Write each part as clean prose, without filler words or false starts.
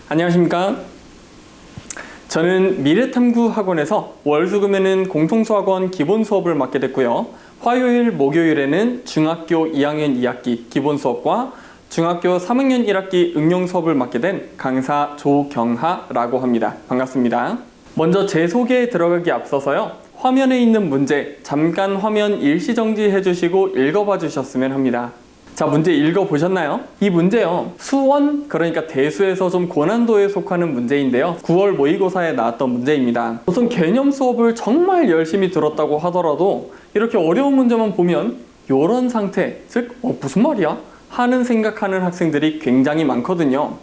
안녕하십니까? 저는 미래탐구학원에서 월수금에는 공통수학원 기본 수업을 맡게 됐고요. 화요일, 목요일에는 중학교 2학년 2학기 기본 수업과 중학교 3학년 1학기 응용 수업을 맡게 된 강사 조경하라고 합니다. 반갑습니다. 먼저 제 소개에 들어가기 앞서서요. 화면에 있는 문제 잠깐 화면 일시정지 해주시고 읽어봐 주셨으면 합니다. 자, 문제 읽어보셨나요? 이 문제요. 수원, 그러니까 대수에서 좀 고난도에 속하는 문제인데요. 9월 모의고사에 나왔던 문제입니다. 우선 개념 수업을 정말 열심히 들었다고 하더라도 이렇게 어려운 문제만 보면 이런 상태, 즉 무슨 말이야? 하는 생각하는 학생들이 굉장히 많거든요.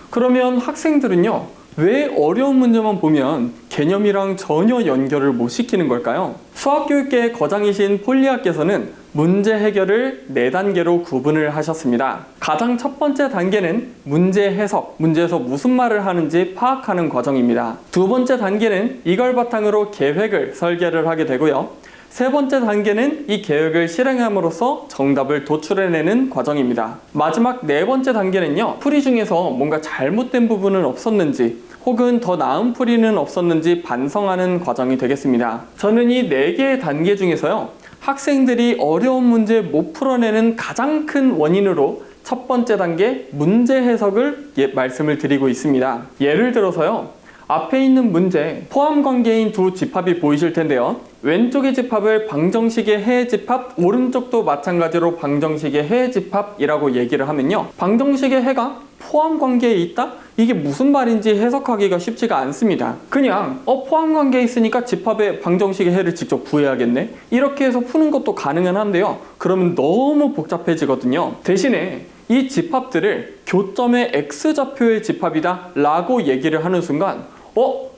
그러면 학생들은요. 왜 어려운 문제만 보면 개념이랑 전혀 연결을 못 시키는 걸까요? 수학교육계의 거장이신 폴리아께서는 문제 해결을 4단계로 구분을 하셨습니다. 가장 첫 번째 단계는 문제 해석, 문제에서 무슨 말을 하는지 파악하는 과정입니다. 두 번째 단계는 이걸 바탕으로 계획을 설계를 하게 되고요. 세 번째 단계는 이 계획을 실행함으로써 정답을 도출해내는 과정입니다. 마지막 네 번째 단계는요. 풀이 중에서 뭔가 잘못된 부분은 없었는지 혹은 더 나은 풀이는 없었는지 반성하는 과정이 되겠습니다. 저는 이 4개의 단계 중에서요. 학생들이 어려운 문제 못 풀어내는 가장 큰 원인으로 첫 번째 단계 문제 해석을 말씀을 드리고 있습니다. 예를 들어서요. 앞에 있는 문제 포함 관계인 두 집합이 보이실 텐데요. 왼쪽의 집합을 방정식의 해의 집합, 오른쪽도 마찬가지로 방정식의 해의 집합이라고 얘기를 하면요. 방정식의 해가 포함 관계에 있다? 이게 무슨 말인지 해석하기가 쉽지가 않습니다. 그냥 포함 관계에 있으니까 집합의 방정식의 해를 직접 구해야겠네? 이렇게 해서 푸는 것도 가능은 한데요. 그러면 너무 복잡해지거든요. 대신에 이 집합들을 교점의 x좌표의 집합이다 라고 얘기를 하는 순간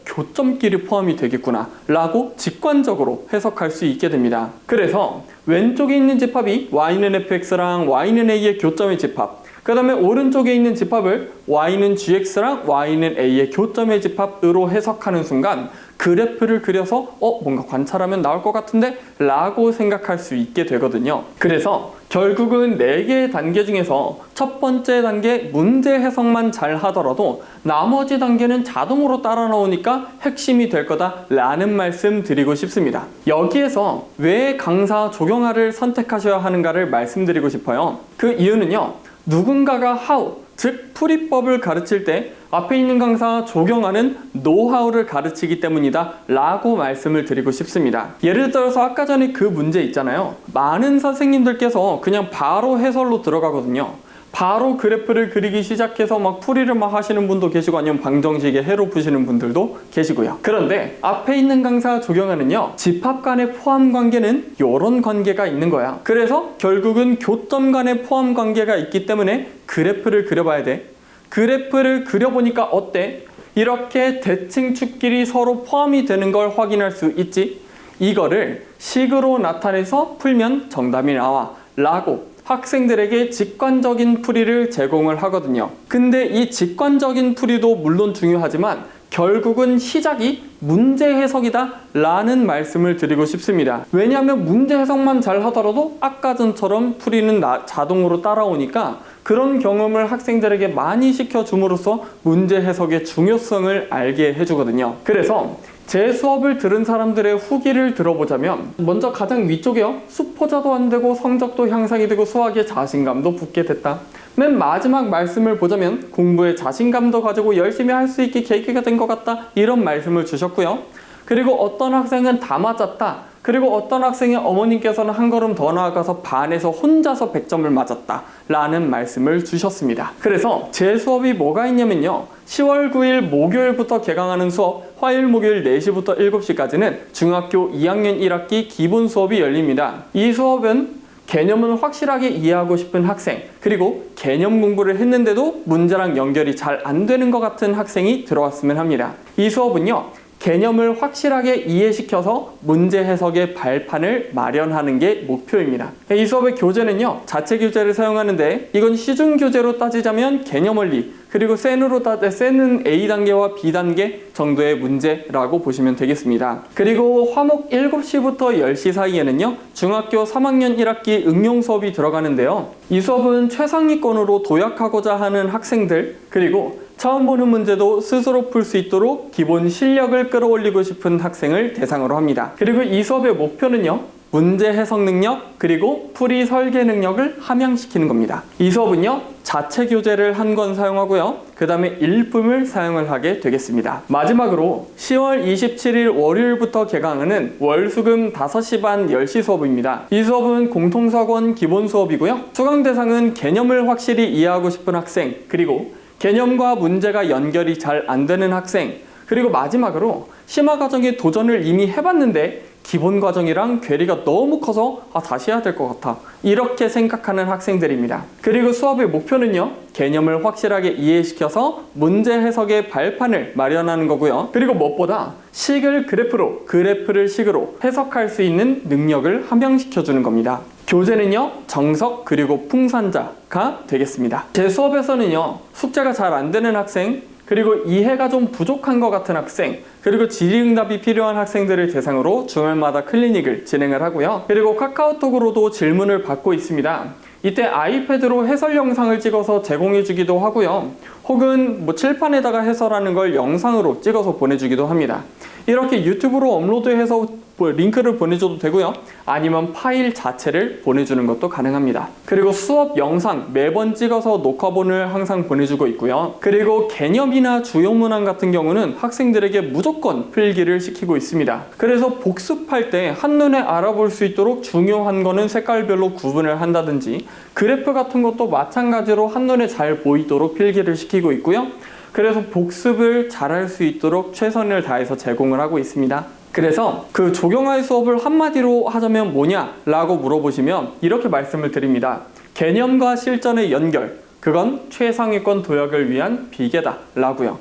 교점끼리 포함이 되겠구나 라고 직관적으로 해석할 수 있게 됩니다. 그래서 왼쪽에 있는 집합이 y는 fx랑 y는 a의 교점의 집합, 그 다음에 오른쪽에 있는 집합을 y는 gx랑 y는 a의 교점의 집합으로 해석하는 순간 그래프를 그려서 뭔가 관찰하면 나올 것 같은데 라고 생각할 수 있게 되거든요. 그래서 결국은 4개의 단계 중에서 첫 번째 단계 문제 해석만 잘 하더라도 나머지 단계는 자동으로 따라 나오니까 핵심이 될 거다 라는 말씀 드리고 싶습니다. 여기에서 왜 강사 조경하를 선택하셔야 하는가를 말씀드리고 싶어요. 그 이유는요. 누군가가 how, 즉 풀이법을 가르칠 때 앞에 있는 강사 조경하는 노하우를 가르치기 때문이다 라고 말씀을 드리고 싶습니다. 예를 들어서 아까 전에 그 문제 있잖아요. 많은 선생님들께서 그냥 바로 해설로 들어가거든요. 바로 그래프를 그리기 시작해서 막 풀이를 막 하시는 분도 계시고 아니면 방정식의 해로 푸시는 분들도 계시고요. 그런데 앞에 있는 강사 조경하는요. 집합 간의 포함 관계는 이런 관계가 있는 거야. 그래서 결국은 교점 간의 포함 관계가 있기 때문에 그래프를 그려봐야 돼. 그래프를 그려보니까 어때? 이렇게 대칭축끼리 서로 포함이 되는 걸 확인할 수 있지. 이거를 식으로 나타내서 풀면 정답이 나와 라고 학생들에게 직관적인 풀이를 제공을 하거든요. 근데 이 직관적인 풀이도 물론 중요하지만 결국은 시작이 문제 해석이다 라는 말씀을 드리고 싶습니다. 왜냐하면 문제 해석만 잘 하더라도 아까 전처럼 풀이는 자동으로 따라오니까 그런 경험을 학생들에게 많이 시켜줌으로써 문제 해석의 중요성을 알게 해주거든요. 그래서 제 수업을 들은 사람들의 후기를 들어보자면 먼저 가장 위쪽에요. 수포자도 안 되고 성적도 향상이 되고 수학에 자신감도 붙게 됐다. 맨 마지막 말씀을 보자면 공부에 자신감도 가지고 열심히 할 수 있게 계기가 된 것 같다. 이런 말씀을 주셨고요. 그리고 어떤 학생은 다 맞았다. 그리고 어떤 학생의 어머님께서는 한 걸음 더 나아가서 반에서 혼자서 100점을 맞았다 라는 말씀을 주셨습니다. 그래서 제 수업이 뭐가 있냐면요. 10월 9일 목요일부터 개강하는 수업, 화요일 목요일 4시부터 7시까지는 중학교 2학년 1학기 기본 수업이 열립니다. 이 수업은 개념을 확실하게 이해하고 싶은 학생, 그리고 개념 공부를 했는데도 문제랑 연결이 잘 안 되는 것 같은 학생이 들어왔으면 합니다. 이 수업은요. 개념을 확실하게 이해시켜서 문제 해석의 발판을 마련하는 게 목표입니다. 이 수업의 교재는요. 자체 교재를 사용하는데 이건 시중 교재로 따지자면 개념 원리, 그리고 센은 A단계와 B단계 정도의 문제라고 보시면 되겠습니다. 그리고 화목 7시부터 10시 사이에는요. 중학교 3학년 1학기 응용 수업이 들어가는데요. 이 수업은 최상위권으로 도약하고자 하는 학생들, 그리고 처음 보는 문제도 스스로 풀 수 있도록 기본 실력을 끌어올리고 싶은 학생을 대상으로 합니다. 그리고 이 수업의 목표는요, 문제 해석 능력 그리고 풀이 설계 능력을 함양시키는 겁니다. 이 수업은요, 자체 교재를 한 권 사용하고요, 그 다음에 일품을 사용을 하게 되겠습니다. 마지막으로 10월 27일 월요일부터 개강하는 월수금 5시 반 10시 수업입니다. 이 수업은 공통수학원 기본 수업이고요, 수강 대상은 개념을 확실히 이해하고 싶은 학생, 그리고 개념과 문제가 연결이 잘 안 되는 학생, 그리고 마지막으로 심화 과정의 도전을 이미 해봤는데 기본 과정이랑 괴리가 너무 커서 다시 해야 될 것 같아, 이렇게 생각하는 학생들입니다. 그리고 수업의 목표는요, 개념을 확실하게 이해시켜서 문제 해석의 발판을 마련하는 거고요, 그리고 무엇보다 식을 그래프로, 그래프를 식으로 해석할 수 있는 능력을 함양시켜주는 겁니다. 교재는요, 정석 그리고 풍산자가 되겠습니다. 제 수업에서는요, 숙제가 잘 안 되는 학생, 그리고 이해가 좀 부족한 것 같은 학생, 그리고 질의응답이 필요한 학생들을 대상으로 주말마다 클리닉을 진행을 하고요, 그리고 카카오톡으로도 질문을 받고 있습니다. 이때 아이패드로 해설 영상을 찍어서 제공해 주기도 하고요, 혹은 칠판에다가 해설하는 걸 영상으로 찍어서 보내주기도 합니다. 이렇게 유튜브로 업로드해서 링크를 보내줘도 되고요, 아니면 파일 자체를 보내주는 것도 가능합니다. 그리고 수업 영상 매번 찍어서 녹화본을 항상 보내주고 있고요, 그리고 개념이나 주요 문항 같은 경우는 학생들에게 무조건 필기를 시키고 있습니다. 그래서 복습할 때 한눈에 알아볼 수 있도록 중요한 거는 색깔별로 구분을 한다든지, 그래프 같은 것도 마찬가지로 한눈에 잘 보이도록 필기를 시키고 있고요, 그래서 복습을 잘할 수 있도록 최선을 다해서 제공을 하고 있습니다. 그래서 그 조경화의 수업을 한마디로 하자면 뭐냐 라고 물어보시면 이렇게 말씀을 드립니다. 개념과 실전의 연결, 그건 최상위권 도약을 위한 비계다 라고요.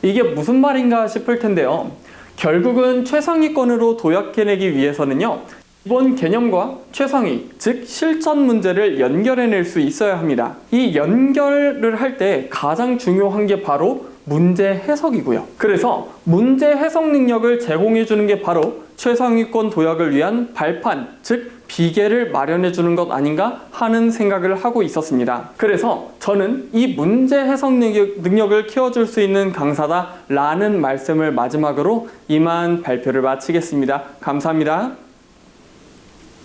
이게 무슨 말인가 싶을 텐데요, 결국은 최상위권으로 도약해내기 위해서는요, 기본 개념과 최상위, 즉 실전 문제를 연결해낼 수 있어야 합니다. 이 연결을 할 때 가장 중요한 게 바로 문제 해석이고요. 그래서 문제 해석 능력을 제공해 주는 게 바로 최상위권 도약을 위한 발판, 즉 비계를 마련해 주는 것 아닌가 하는 생각을 하고 있었습니다. 그래서 저는 이 문제 해석 능력을 키워줄 수 있는 강사다 라는 말씀을 마지막으로 이만 발표를 마치겠습니다. 감사합니다.